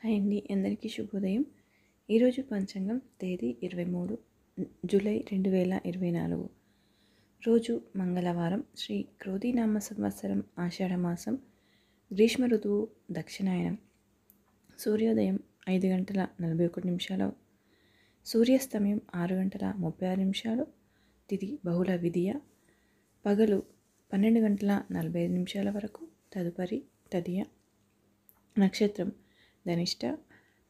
Hi అండి, అందరికీ శుభోదయం. ఈరోజు పంచాంగం తేదీ 23 జూలై 2024. రోజు మంగళవారం. శ్రీ క్రోధినామ సంవత్సరం ఆషాఢమాసం, గ్రీష్మ ఋతువు, దక్షిణాయనం. సూర్యోదయం 5 గంటల 41 నిమిషాలు, సూర్యాస్తమయం 6 గంటల 36 నిమిషాలు. తిథి బహుళ విధియ. పగలు 12 గంటల 45 నిమిషాల వరకు, తదుపరి తదియ. నక్షత్రం ధనిష్ట.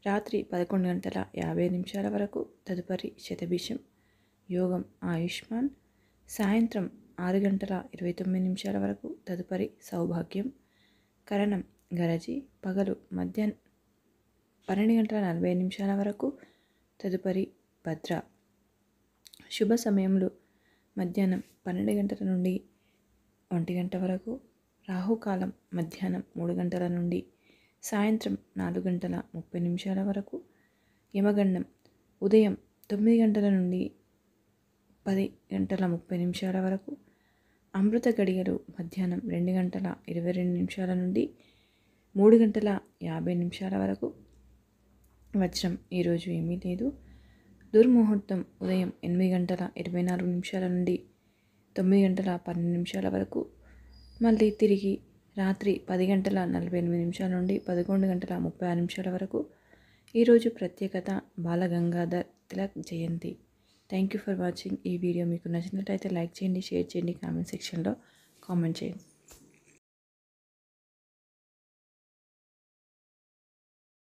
రాత్రి 11 గంటల 50 నిమిషాల వరకు, తదుపరి శతభిషం. యోగం ఆయుష్మాన్. సాయంత్రం 6 గంటల 29 నిమిషాల వరకు, తదుపరి సౌభాగ్యం. కరణం గరజి. పగలు మధ్యాహ్నం 12 గంటల 40 నిమిషాల వరకు, తదుపరి భద్ర. శుభ సమయంలో మధ్యాహ్నం 12 గంటల నుండి 1 గంట వరకు, రాహుకాలం మధ్యాహ్నం 3 గంటల నుండి సాయంత్రం 4 గంటల 30 నిమిషాల వరకు, యమగండం ఉదయం 9 గంటల నుండి 10 గంటల 30 నిమిషాల వరకు, అమృత గడియలు మధ్యాహ్నం 2 గంటల 22 నిమిషాల నుండి 3 గంటల 50 నిమిషాల వరకు. వజ్రం ఈరోజు ఏమీ లేదు. దుర్ముహూర్తం ఉదయం 8 గంటల 24 నిమిషాల నుండి 9 గంటల 12 నిమిషాల వరకు, మళ్ళీ తిరిగి రాత్రి 10 గంటల 48 నిమిషాల నుండి 11 గంటల 36 నిమిషాల వరకు. ఈరోజు ప్రత్యేకత బాలగంగాధర్ తిలక్ జయంతి. Thank you for watching. ఈ వీడియో మీకు నచ్చినట్లయితే లైక్ చేయండి, షేర్ చేయండి, కామెంట్ సెక్షన్లో కామెంట్ చేయండి.